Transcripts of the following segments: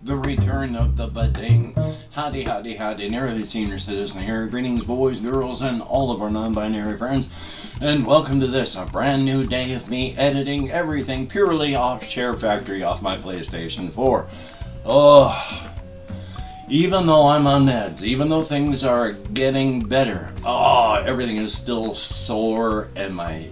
The return of the budding. Howdy, howdy, howdy, nearly senior citizen here. Greetings, boys, girls, and all of our non-binary friends. And welcome to this, a brand new day of me editing everything purely off Share Factory off my PlayStation 4. Oh, even though I'm on meds, even though things are getting better, everything is still sore, and I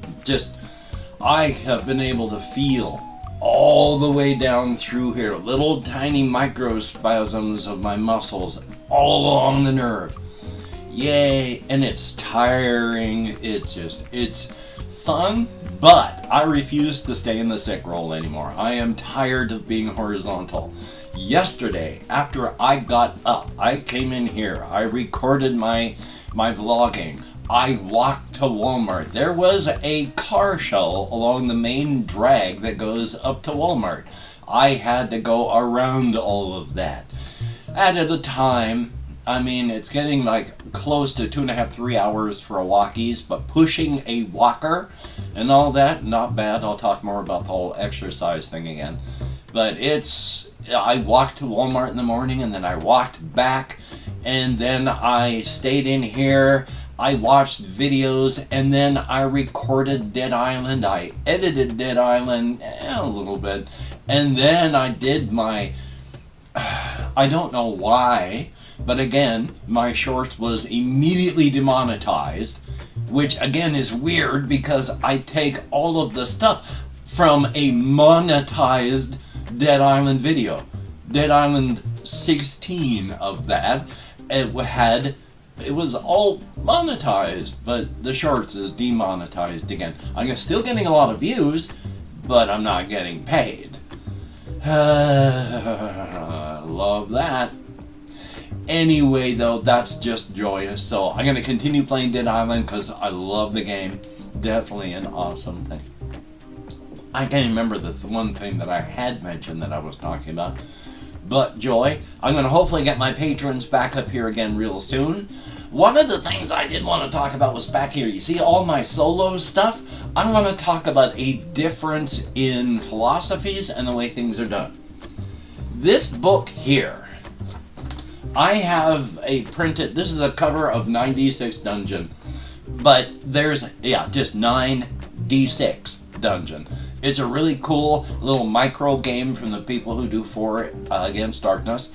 have been able to feel all the way down through here, little tiny microspasms of my muscles all along the nerve. Yay, and it's tiring, it's fun, but I refuse to stay in the sick role anymore. I am tired of being horizontal. Yesterday, after I got up, I came in here, I recorded my vlogging. I walked to Walmart. There was a car show along the main drag that goes up to Walmart. I had to go around all of that. At a time, it's getting like close to 2.5, 3 hours for a walkies, but pushing a walker and all that, not bad. I'll talk more about the whole exercise thing again. But I walked to Walmart in the morning, and then I walked back, and then I stayed in here. I watched videos, and then I recorded Dead Island. I edited Dead Island a little bit, and then I did I don't know why, but again, my shorts was immediately demonetized, which again is weird because I take all of the stuff from a monetized Dead Island video. Dead Island 16 of that, it was all monetized, but the shorts is demonetized again. I'm still getting a lot of views, but I'm not getting paid. Love that. Anyway, though, that's just joyous. So I'm going to continue playing Dead Island because I love the game. Definitely an awesome thing. I can't remember the one thing that I had mentioned that I was talking about. But joy, I'm going to hopefully get my patrons back up here again real soon. One of the things I did want to talk about was back here. You see all my solo stuff? I want to talk about a difference in philosophies and the way things are done. This book here, I have a printed, this is a cover of 9d6 Dungeon, but there's, just 9d6 Dungeon. It's a really cool little micro game from the people who do 4 Against Darkness.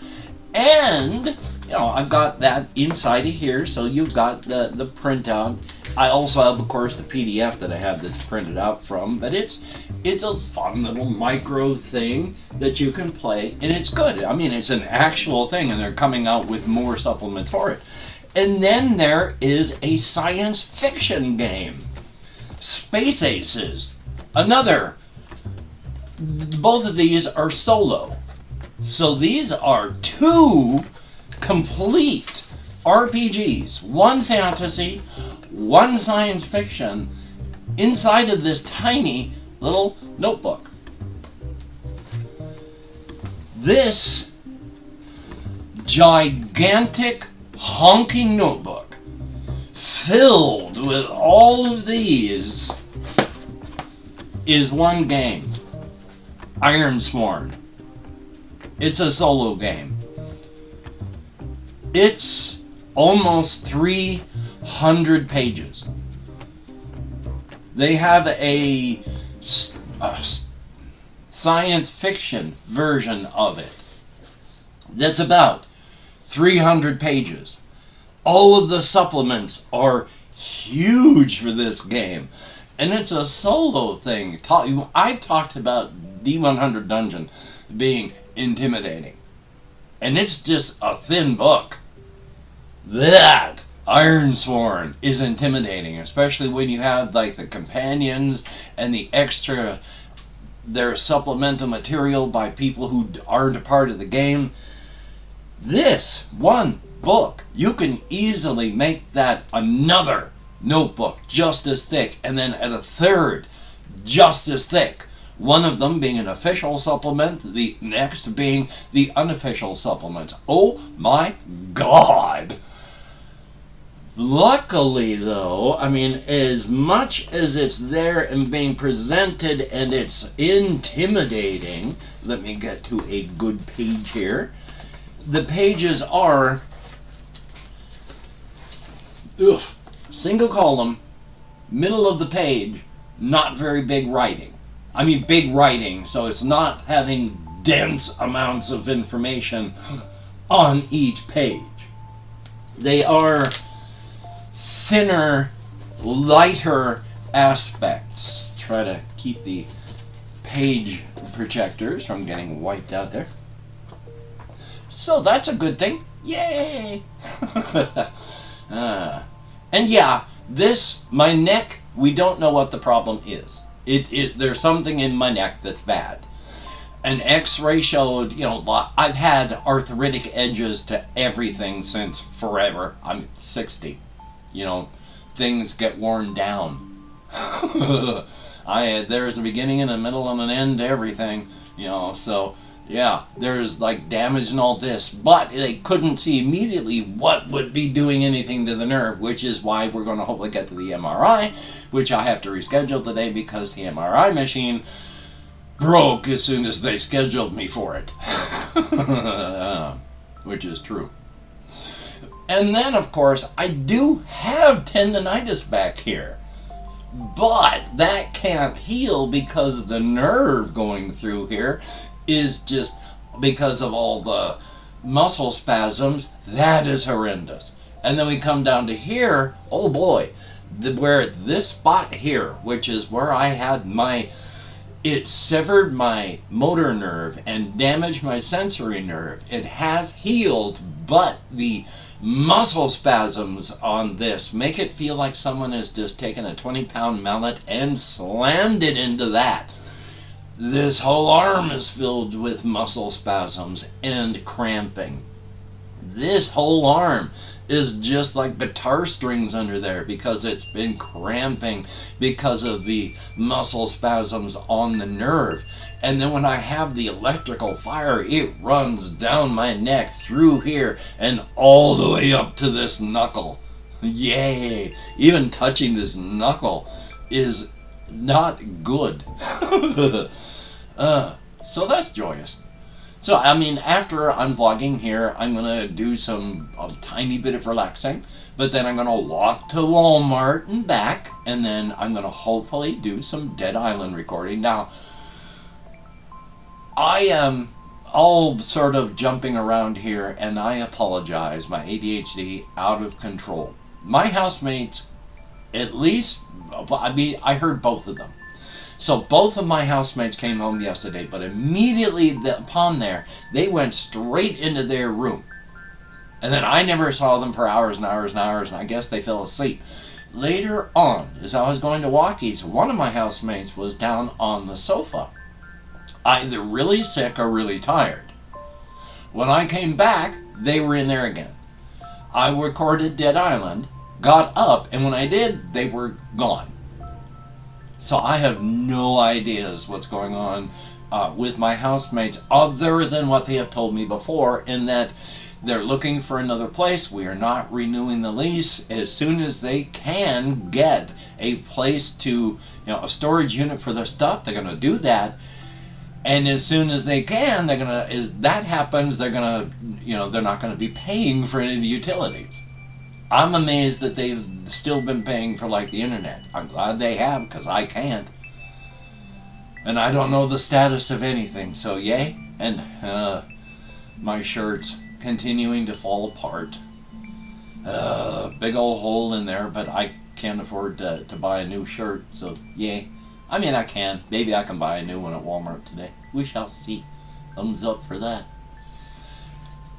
And, I've got that inside of here, so you've got the printout. I also have, of course, the PDF that I have this printed out from, but it's a fun little micro thing that you can play, and it's good. It's an actual thing, and they're coming out with more supplements for it. And then there is a science fiction game, Space Aces. Another. Both of these are solo. So these are 2 complete RPGs. One fantasy, one science fiction, inside of this tiny little notebook. This gigantic honking notebook filled with all of these is one game, Ironsworn. It's a solo game. It's almost 300 pages. They have a science fiction version of it that's about 300 pages. All of the supplements are huge for this game. And it's a solo thing. I've talked about D100 Dungeon being intimidating. And it's just a thin book. That Ironsworn is intimidating, especially when you have like the companions and the extra, their supplemental material by people who aren't a part of the game. This one book, you can easily make that another notebook just as thick, and then at a third just as thick. One of them being an official supplement, the next being the unofficial supplements. Oh my God! Luckily though, as much as it's there and being presented and it's intimidating, Let me get to a good page here. The pages are single column, middle of the page, not very big writing. I mean big writing, so it's not having dense amounts of information on each page. They are thinner, lighter aspects. Try to keep the page projectors from getting wiped out there. So that's a good thing. Yay! And yeah, my neck, we don't know what the problem is. There's something in my neck that's bad. An x-ray showed, I've had arthritic edges to everything since forever. I'm 60. Things get worn down. There's a beginning and a middle and an end to everything, so yeah, there's like damage and all this, but they couldn't see immediately what would be doing anything to the nerve, which is why we're going to hopefully get to the MRI, which I have to reschedule today because the MRI machine broke as soon as they scheduled me for it. Which is true. And then, of course, I do have tendonitis back here. But that can't heal because the nerve going through here is just because of all the muscle spasms. That is horrendous. And then we come down to here, oh boy, where this spot here, which is where I had it severed my motor nerve and damaged my sensory nerve. It has healed, but the muscle spasms on this make it feel like someone has just taken a 20-pound mallet and slammed it into that. This whole arm is filled with muscle spasms and cramping. This whole arm is just like guitar strings under there because it's been cramping because of the muscle spasms on the nerve. And then when I have the electrical fire, it runs down my neck through here and all the way up to this knuckle. Yay! Even touching this knuckle is not good. So that's joyous. So, after I'm vlogging here, I'm going to do a tiny bit of relaxing, but then I'm going to walk to Walmart and back, and then I'm going to hopefully do some Dead Island recording. Now, I am all sort of jumping around here, and I apologize. My ADHD out of control. My housemates, at least, I heard both of them. So both of my housemates came home yesterday, but immediately upon there, they went straight into their room. And then I never saw them for hours and hours and hours, and I guess they fell asleep. Later on, as I was going to Walkies, one of my housemates was down on the sofa, either really sick or really tired. When I came back, they were in there again. I recorded Dead Island, got up, and when I did, they were gone. So I have no ideas what's going on with my housemates other than what they have told me before, in that they're looking for another place. We are not renewing the lease. As soon as they can get a place to, a storage unit for their stuff, they're going to do that. And as soon as they can, as that happens, they're not going to be paying for any of the utilities. I'm amazed that they've still been paying for the internet. I'm glad they have, because I can't. And I don't know the status of anything, so yay. And my shirt's continuing to fall apart. Big old hole in there, but I can't afford to buy a new shirt, so yay. I can. Maybe I can buy a new one at Walmart today. We shall see. Thumbs up for that.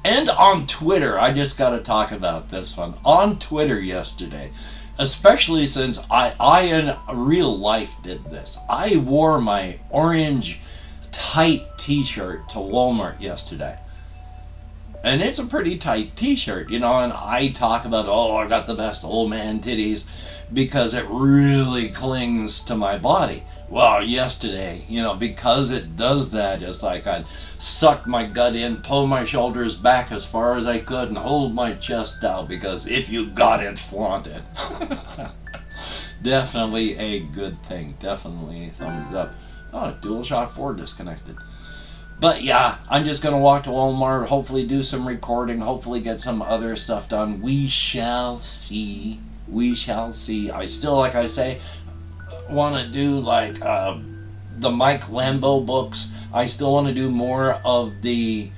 And on Twitter, I just got to talk about this one. On Twitter yesterday, especially since I in real life did this. I wore my orange tight t-shirt to Walmart yesterday. And it's a pretty tight t-shirt, and I talk about, I got the best old man titties because it really clings to my body. Well, yesterday, because it does that, just like I'd suck my gut in, pull my shoulders back as far as I could, and hold my chest out, because if you got it, flaunt it. Definitely a good thing. Definitely a thumbs up. Oh, DualShock 4 disconnected. But yeah, I'm just going to walk to Walmart, hopefully do some recording, hopefully get some other stuff done. We shall see. We shall see. I still, like I say, want to do like the Mike Lambo books. I still want to do more of the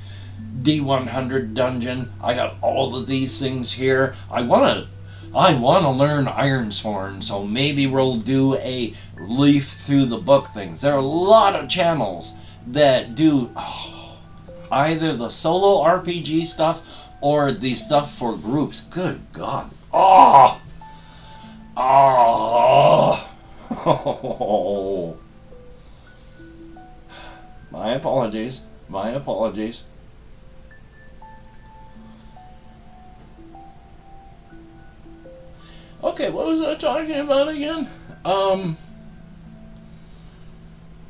D100 dungeon. I got all of these things here. I want to learn Ironsworn, so maybe we'll do a leaf through the book things. There are a lot of channels that do either the solo RPG stuff or the stuff for groups. Good God. Oh. My apologies. My apologies. Okay, what was I talking about again?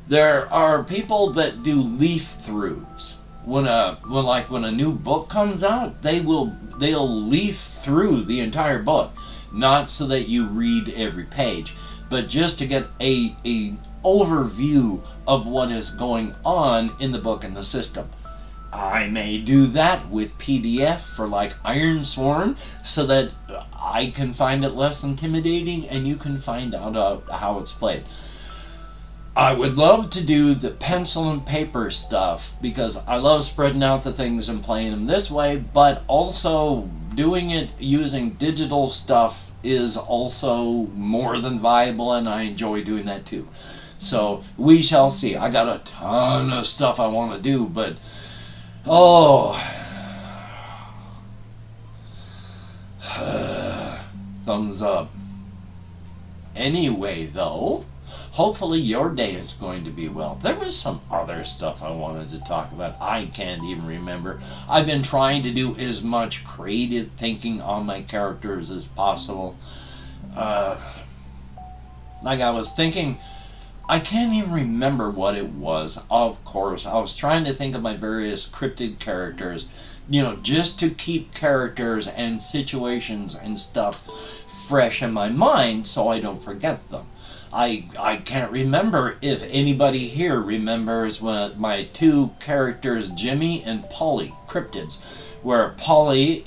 There are people that do leaf throughs. When a new book comes out, they'll leaf through the entire book, not so that you read every page, but just to get a overview of what is going on in the book and the system. I may do that with PDF for like Ironsworn, so that I can find it less intimidating and you can find out how it's played. I would love to do the pencil and paper stuff because I love spreading out the things and playing them this way, but also doing it using digital stuff is also more than viable, and I enjoy doing that too. So we shall see. I got a ton of stuff I want to do, but thumbs up. Anyway, though, hopefully your day is going to be well. There was some other stuff I wanted to talk about. I can't even remember. I've been trying to do as much creative thinking on my characters as possible. Like I was thinking, I can't even remember what it was. Of course, I was trying to think of my various cryptid characters, just to keep characters and situations and stuff fresh in my mind so I don't forget them. I can't remember if anybody here remembers when my two characters, Jimmy and Polly, cryptids, where Polly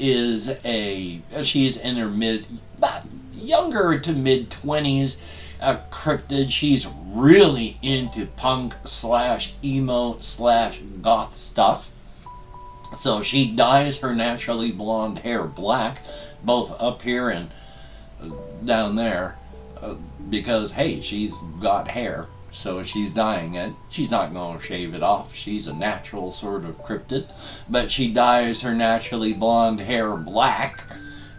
she's in her younger to mid-20s, a cryptid. She's really into punk / emo / goth stuff. So she dyes her naturally blonde hair black, both up here and down there, because hey, she's got hair, so she's dyeing it. She's not going to shave it off. She's a natural sort of cryptid, but she dyes her naturally blonde hair black,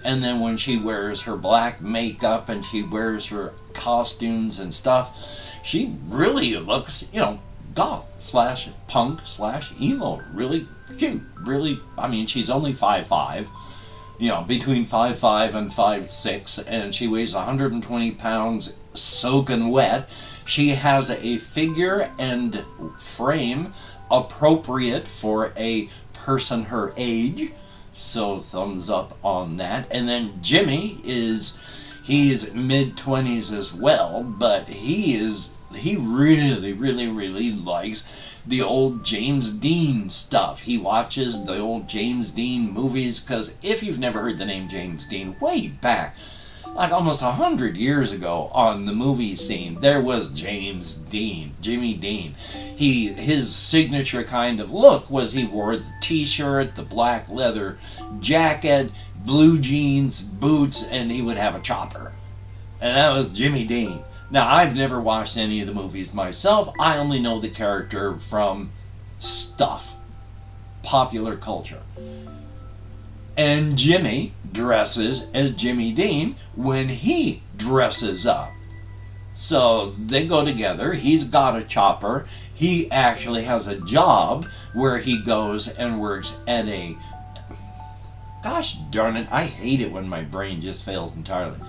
and then when she wears her black makeup and she wears her costumes and stuff, she really looks, goth / punk / emo. Really cute. Really, I mean, she's only 5'5", between 5'5" and 5'6", and she weighs 120 pounds soaking wet. She has a figure and frame appropriate for a person her age, so thumbs up on that. And then Jimmy he's mid-20s as well, but he really, really, really likes the old James Dean stuff. He watches the old James Dean movies, because if you've never heard the name James Dean, way back, like almost 100 years ago on the movie scene, there was James Dean, Jimmy Dean. His signature kind of look was he wore the t-shirt, the black leather jacket, blue jeans, boots, and he would have a chopper. And that was Jimmy Dean. Now, I've never watched any of the movies myself. I only know the character from stuff, popular culture. And Jimmy dresses as Jimmy Dean when he dresses up. So they go together. He's got a chopper. He actually has a job where he goes and works at gosh darn it, I hate it when my brain just fails entirely,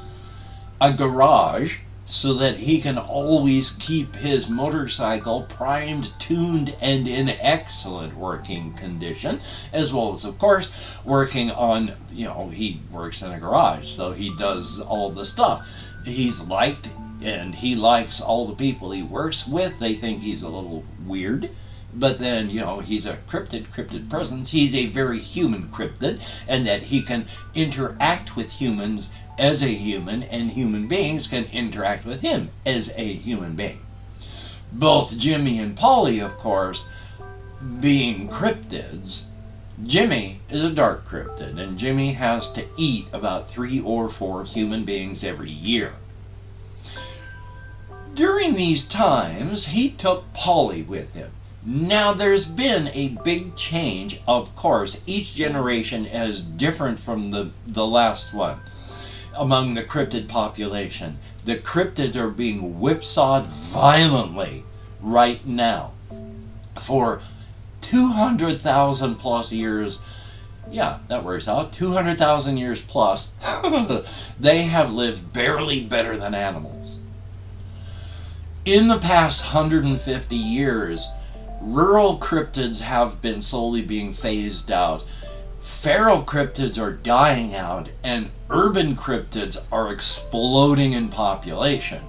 a garage, so that he can always keep his motorcycle primed, tuned, and in excellent working condition, as well as, of course, working on, he works in a garage, so he does all the stuff. He's liked, and he likes all the people he works with. They think he's a little weird. But then, he's a cryptid presence. He's a very human cryptid, and that he can interact with humans as a human, and human beings can interact with him as a human being. Both Jimmy and Polly, of course, being cryptids. Jimmy is a dark cryptid, and Jimmy has to eat about 3 or 4 human beings every year. During these times, he took Polly with him. Now, there's been a big change, of course. Each generation is different from the last one among the cryptid population. The cryptids are being whipsawed violently right now. For 200,000 plus years, yeah, that works out, 200,000 years plus, they have lived barely better than animals. In the past 150 years, rural cryptids have been slowly being phased out. Feral cryptids are dying out, and urban cryptids are exploding in population.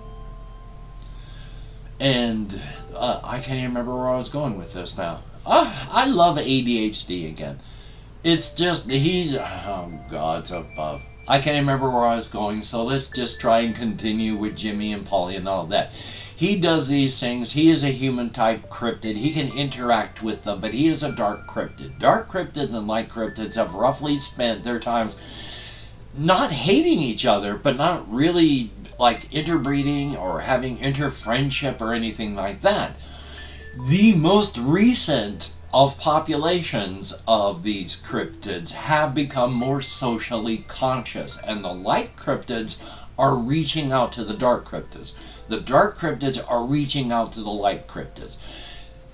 And I can't even remember where I was going with this now. I love ADHD again. It's just, God's above. I can't remember where I was going, so let's just try and continue with Jimmy and Polly and all that. He does these things. He is a human-type cryptid. He can interact with them, but he is a dark cryptid. Dark cryptids and light cryptids have roughly spent their times not hating each other, but not really like interbreeding or having inter-friendship or anything like that. The most recent of populations of these cryptids have become more socially conscious, and the light cryptids are reaching out to the dark cryptids. The dark cryptids are reaching out to the light cryptids.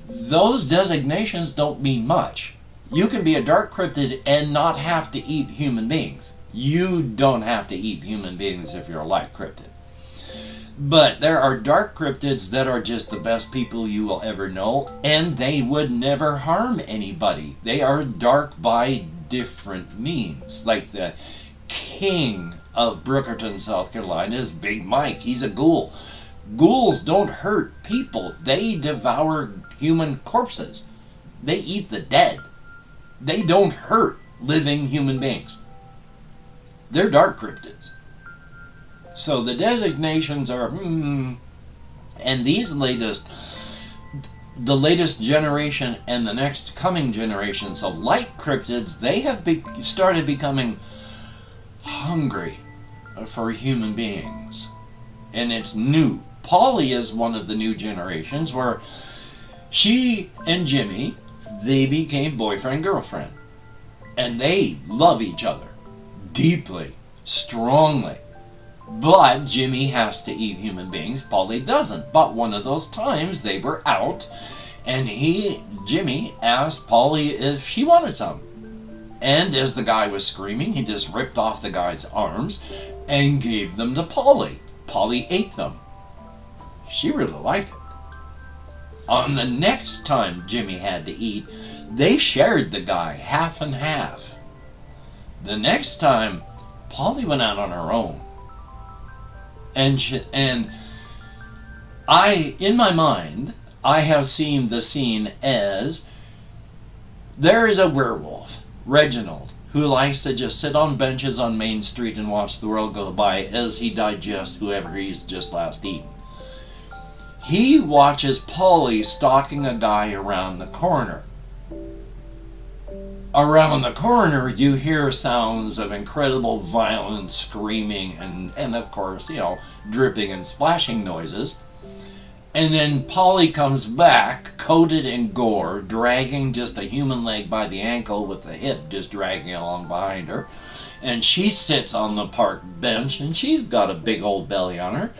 Those designations don't mean much. You can be a dark cryptid and not have to eat human beings. You don't have to eat human beings if you're a light cryptid. But there are dark cryptids that are just the best people you will ever know, and they would never harm anybody. They are dark by different means. Like the king of Brookerton, South Carolina is Big Mike. He's a ghoul. Ghouls don't hurt people. They devour human corpses. They eat the dead. They don't hurt living human beings. They're dark cryptids. So the designations are, and these the latest generation and the next coming generations of light cryptids, they have started becoming hungry for human beings. And it's new. Polly is one of the new generations where she and Jimmy, they became boyfriend-girlfriend. And they love each other deeply, strongly. But Jimmy has to eat human beings, Polly doesn't. But one of those times they were out, and Jimmy asked Polly if she wanted some. And as the guy was screaming, he just ripped off the guy's arms and gave them to Polly. Polly ate them. She really liked it. On the next time Jimmy had to eat, they shared the guy half and half. The next time, Polly went out on her own. And in my mind, I have seen the scene as there is a werewolf, Reginald, who likes to just sit on benches on Main Street and watch the world go by as he digests whoever he's just last eaten. He watches Polly stalking a guy around the corner. Around the corner, you hear sounds of incredible violence, screaming, and of course, dripping and splashing noises. And then Polly comes back, coated in gore, dragging just a human leg by the ankle with the hip just dragging along behind her. And she sits on the park bench, and she's got a big old belly on her.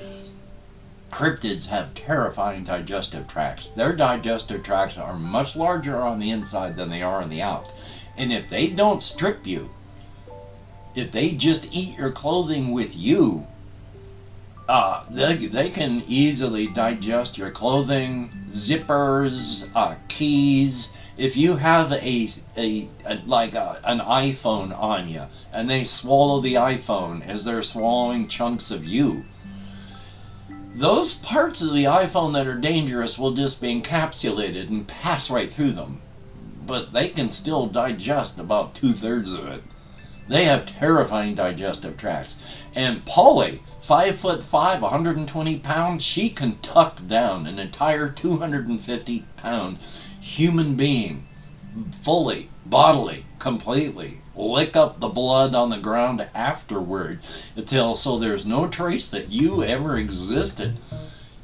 Cryptids have terrifying digestive tracts. Their digestive tracts are much larger on the inside than they are on the out. And if they don't strip you, if they just eat your clothing with you, they can easily digest your clothing, zippers, keys. If you have an iPhone on you, and they swallow the iPhone as they're swallowing chunks of you, those parts of the iPhone that are dangerous will just be encapsulated and pass right through them. But they can still digest about 2/3 of it. They have terrifying digestive tracts. And Polly, 5'5", 120 pounds, she can tuck down an entire 250-pound human being fully, bodily, completely, lick up the blood on the ground afterward so there's no trace that you ever existed.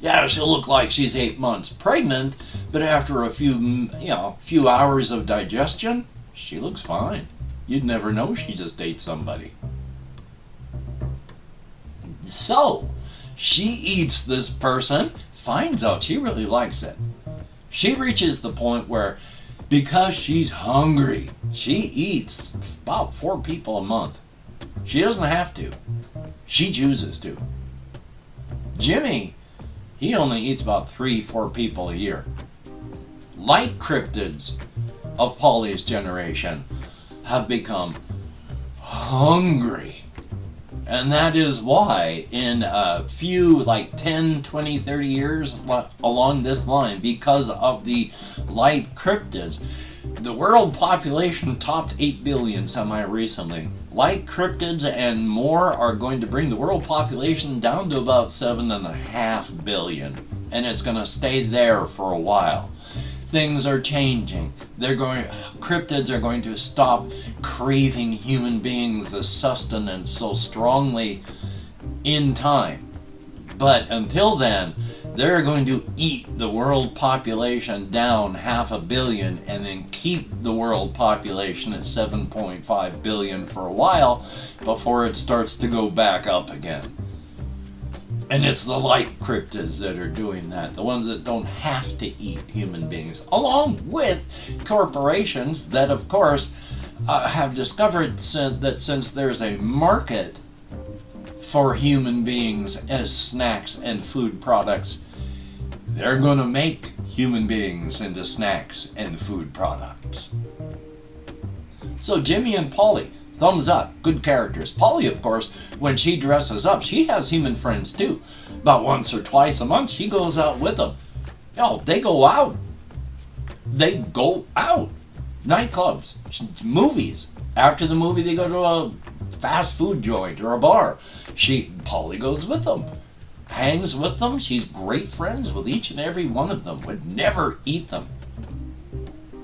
Yeah, she'll look like she's 8 months pregnant, but after a few hours of digestion, she looks fine. You'd never know she just ate somebody. So, she eats this person, finds out she really likes it. She reaches the point where, because she's hungry, she eats about 4 people a month. She doesn't have to. She chooses to. Jimmy, he only eats about 3-4 people a year. Like cryptids of Polly's generation have become hungry. And that is why in a few, 10, 20, 30 years along this line, because of the light cryptids, the world population topped 8 billion semi-recently. Light cryptids and more are going to bring the world population down to about 7.5 billion. And it's going to stay there for a while. Things are changing. Cryptids are going to stop craving human beings as sustenance so strongly in time. But until then, they're going to eat the world population down 500 million and then keep the world population at 7.5 billion for a while before it starts to go back up again. And it's the light cryptids that are doing that, the ones that don't have to eat human beings, along with corporations that, of course, have discovered that since there's a market for human beings as snacks and food products, they're going to make human beings into snacks and food products. So Jimmy and Polly, thumbs up, good characters. Polly, of course, when she dresses up, she has human friends too. About once or twice a month, she goes out with them. They go out. They go out. Nightclubs, movies. After the movie, they go to a fast food joint or a bar. Polly goes with them, hangs with them. She's great friends with each and every one of them. Would never eat them.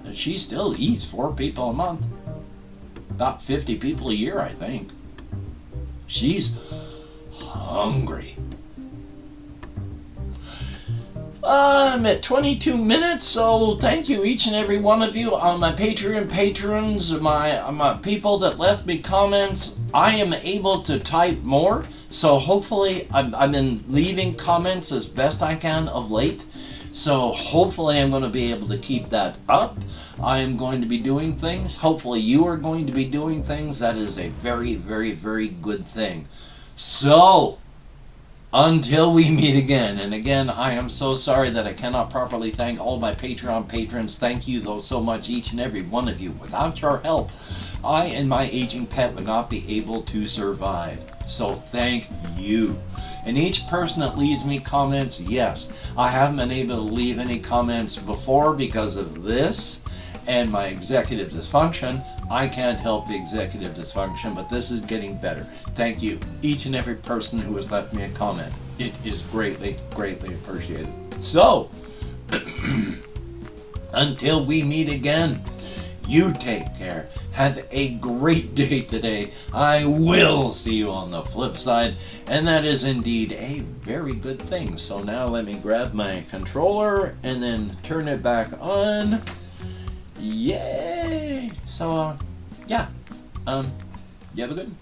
And she still eats 4 people a month. About 50 people a year, I think. She's hungry. I'm at 22 minutes, so thank you each and every one of you. My Patreon patrons, my people that left me comments. I am able to type more, so hopefully I've been leaving comments as best I can of late. So hopefully I'm going to be able to keep that up. I am going to be doing things. Hopefully you are going to be doing things. That is a very, very, very good thing. So, until we meet again, and again, I am so sorry that I cannot properly thank all my Patreon patrons. Thank you, though, so much, each and every one of you. Without your help, I and my aging pet would not be able to survive. So thank you. And each person that leaves me comments, yes, I haven't been able to leave any comments before because of this and my executive dysfunction. I can't help the executive dysfunction, but this is getting better. Thank you, each and every person who has left me a comment. It is greatly, greatly appreciated. So, until we meet again, you take care. Have a great day today. I will see you on the flip side, and that is indeed a very good thing. So now let me grab my controller and then turn it back on. Yay! So, yeah. You have a good one.